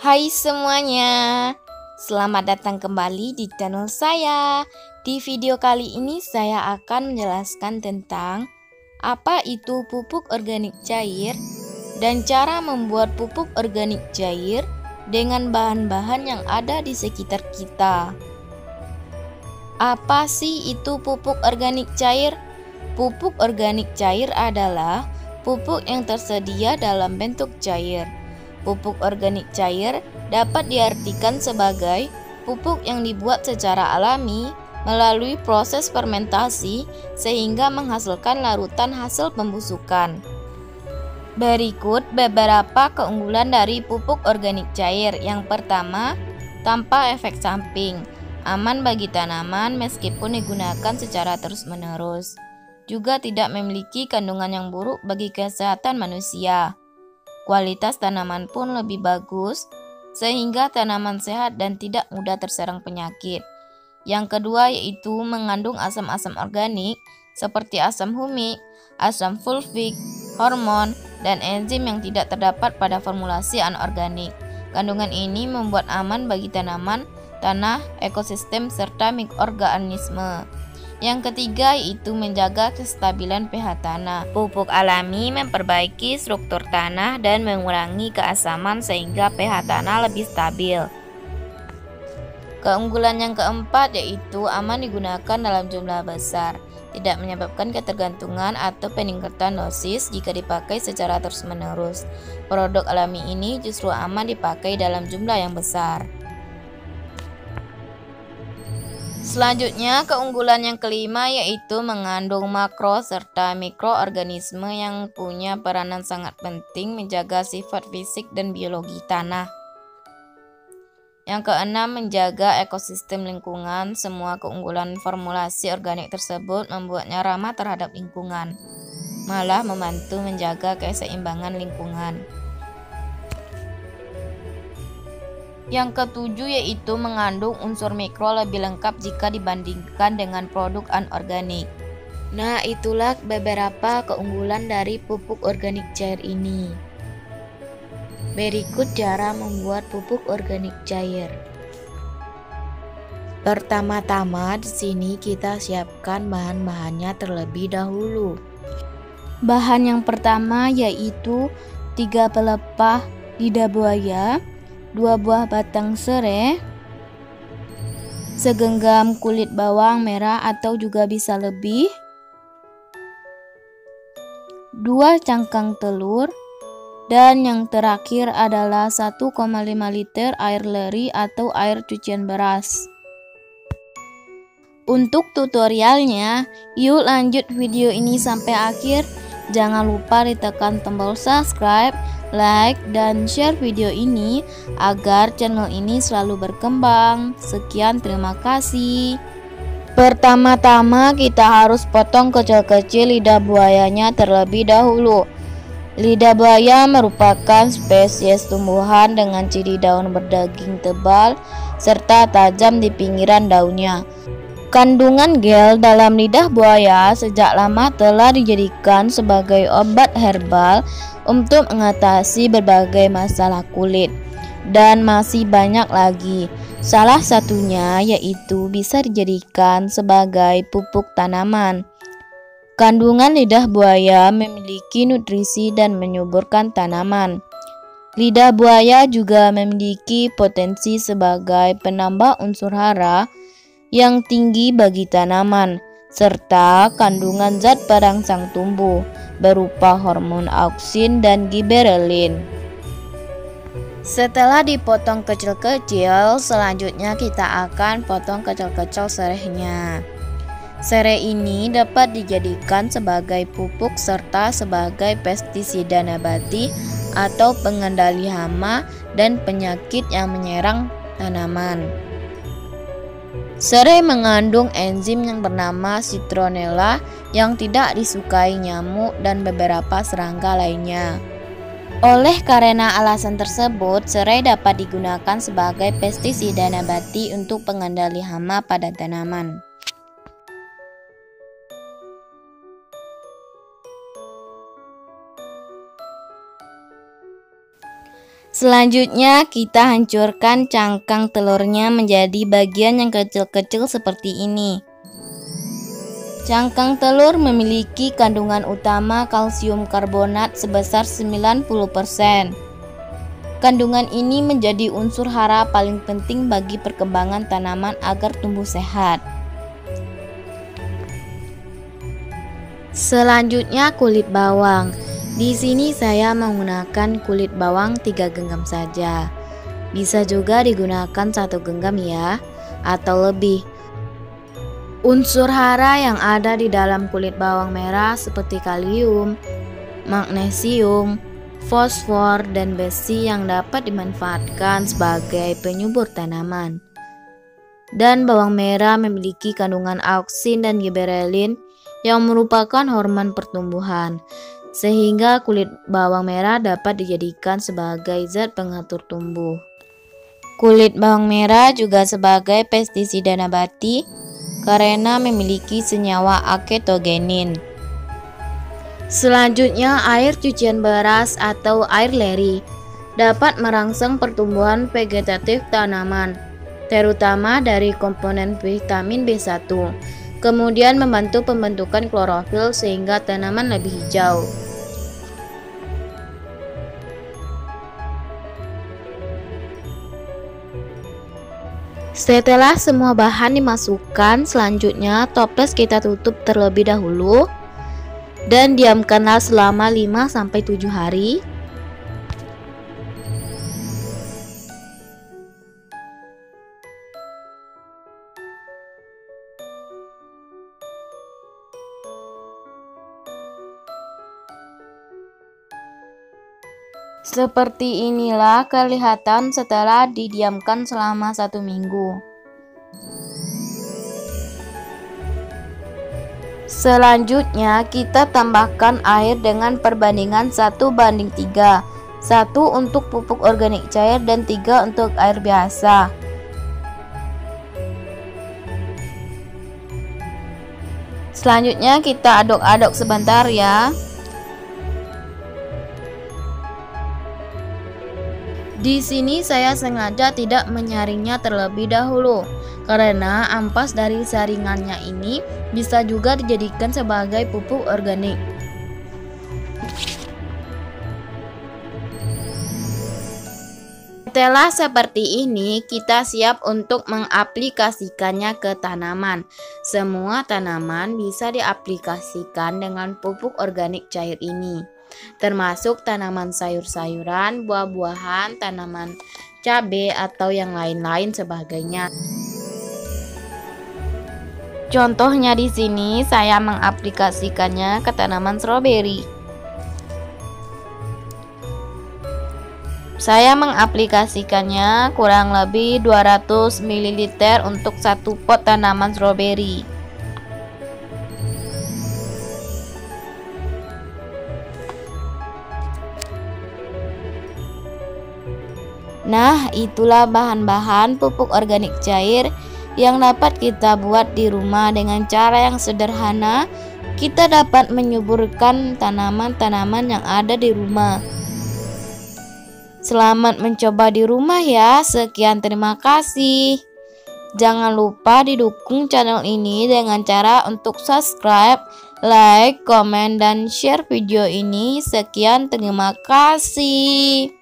Hai semuanya, selamat datang kembali di channel saya. Di video kali ini saya akan menjelaskan tentang apa itu pupuk organik cair dan cara membuat pupuk organik cair dengan bahan-bahan yang ada di sekitar kita. Apa sih itu pupuk organik cair? Pupuk organik cair adalah pupuk yang tersedia dalam bentuk cair. Pupuk organik cair dapat diartikan sebagai pupuk yang dibuat secara alami melalui proses fermentasi sehingga menghasilkan larutan hasil pembusukan. Berikut beberapa keunggulan dari pupuk organik cair. Yang pertama, tanpa efek samping, aman bagi tanaman meskipun digunakan secara terus-menerus. Juga tidak memiliki kandungan yang buruk bagi kesehatan manusia. Kualitas tanaman pun lebih bagus, sehingga tanaman sehat dan tidak mudah terserang penyakit. Yang kedua yaitu mengandung asam-asam organik seperti asam humik, asam fulvik, hormon, dan enzim yang tidak terdapat pada formulasi anorganik. Kandungan ini membuat aman bagi tanaman, tanah, ekosistem, serta mikroorganisme. Yang ketiga yaitu menjaga kestabilan pH tanah. Pupuk alami memperbaiki struktur tanah dan mengurangi keasaman sehingga pH tanah lebih stabil. Keunggulan yang keempat yaitu aman digunakan dalam jumlah besar, tidak menyebabkan ketergantungan atau peningkatan dosis jika dipakai secara terus-menerus. Produk alami ini justru aman dipakai dalam jumlah yang besar. Selanjutnya, keunggulan yang kelima yaitu mengandung makro serta mikroorganisme yang punya peranan sangat penting menjaga sifat fisik dan biologi tanah. Yang keenam, menjaga ekosistem lingkungan. Semua keunggulan formulasi organik tersebut membuatnya ramah terhadap lingkungan, malah membantu menjaga keseimbangan lingkungan. Yang ketujuh yaitu mengandung unsur mikro lebih lengkap jika dibandingkan dengan produk anorganik. Nah, itulah beberapa keunggulan dari pupuk organik cair ini. Berikut cara membuat pupuk organik cair. Pertama-tama di sini kita siapkan bahan-bahannya terlebih dahulu. Bahan yang pertama yaitu 3 pelepah lidah buaya, 2 buah batang serai, segenggam kulit bawang merah atau juga bisa lebih, 2 cangkang telur, dan yang terakhir adalah 1,5 liter air leri atau air cucian beras. Untuk tutorialnya, yuk lanjut video ini sampai akhir. Jangan lupa ditekan tombol subscribe, like, dan share video ini agar channel ini selalu berkembang. Sekian, terima kasih. Pertama-tama kita harus potong kecil-kecil lidah buayanya terlebih dahulu. Lidah buaya merupakan spesies tumbuhan dengan ciri daun berdaging tebal serta tajam di pinggiran daunnya. Kandungan gel dalam lidah buaya sejak lama telah dijadikan sebagai obat herbal untuk mengatasi berbagai masalah kulit, dan masih banyak lagi. Salah satunya yaitu bisa dijadikan sebagai pupuk tanaman. Kandungan lidah buaya memiliki nutrisi dan menyuburkan tanaman. Lidah buaya juga memiliki potensi sebagai penambah unsur hara yang tinggi bagi tanaman, serta kandungan zat perangsang tumbuh berupa hormon auksin dan giberelin. Setelah dipotong kecil-kecil, selanjutnya kita akan potong kecil-kecil serehnya. Serai ini dapat dijadikan sebagai pupuk serta sebagai pestisida nabati atau pengendali hama dan penyakit yang menyerang tanaman. Serai mengandung enzim yang bernama citronella yang tidak disukai nyamuk dan beberapa serangga lainnya. Oleh karena alasan tersebut, serai dapat digunakan sebagai pestisida nabati untuk pengendali hama pada tanaman. Selanjutnya kita hancurkan cangkang telurnya menjadi bagian yang kecil-kecil seperti ini. Cangkang telur memiliki kandungan utama kalsium karbonat sebesar 90%. Kandungan ini menjadi unsur hara paling penting bagi perkembangan tanaman agar tumbuh sehat. Selanjutnya kulit bawang. Di sini saya menggunakan kulit bawang 3 genggam saja. Bisa juga digunakan 1 genggam ya, atau lebih. Unsur hara yang ada di dalam kulit bawang merah seperti kalium, magnesium, fosfor, dan besi yang dapat dimanfaatkan sebagai penyubur tanaman. Dan bawang merah memiliki kandungan auksin dan giberelin yang merupakan hormon pertumbuhan, sehingga kulit bawang merah dapat dijadikan sebagai zat pengatur tumbuh. Kulit bawang merah juga sebagai pestisida nabati karena memiliki senyawa aketogenin. Selanjutnya, air cucian beras atau air leri dapat merangsang pertumbuhan vegetatif tanaman, terutama dari komponen vitamin B1. Kemudian membantu pembentukan klorofil sehingga tanaman lebih hijau. Setelah semua bahan dimasukkan, selanjutnya toples kita tutup terlebih dahulu dan diamkanlah selama 5-7 hari. Seperti inilah kelihatan setelah didiamkan selama 1 minggu. Selanjutnya kita tambahkan air dengan perbandingan 1:3, 1 untuk pupuk organik cair dan 3 untuk air biasa. Selanjutnya kita aduk-aduk sebentar ya. Di sini saya sengaja tidak menyaringnya terlebih dahulu karena ampas dari saringannya ini bisa juga dijadikan sebagai pupuk organik. Setelah seperti ini, kita siap untuk mengaplikasikannya ke tanaman. Semua tanaman bisa diaplikasikan dengan pupuk organik cair ini, termasuk tanaman sayur-sayuran, buah-buahan, tanaman cabai, atau yang lain-lain sebagainya. Contohnya di sini saya mengaplikasikannya ke tanaman stroberi. Saya mengaplikasikannya kurang lebih 200 ml untuk 1 pot tanaman stroberi. Nah, itulah bahan-bahan pupuk organik cair yang dapat kita buat di rumah dengan cara yang sederhana. Kita dapat menyuburkan tanaman-tanaman yang ada di rumah. Selamat mencoba di rumah ya. Sekian, terima kasih. Jangan lupa didukung channel ini dengan cara untuk subscribe, like, komen, dan share video ini. Sekian, terima kasih.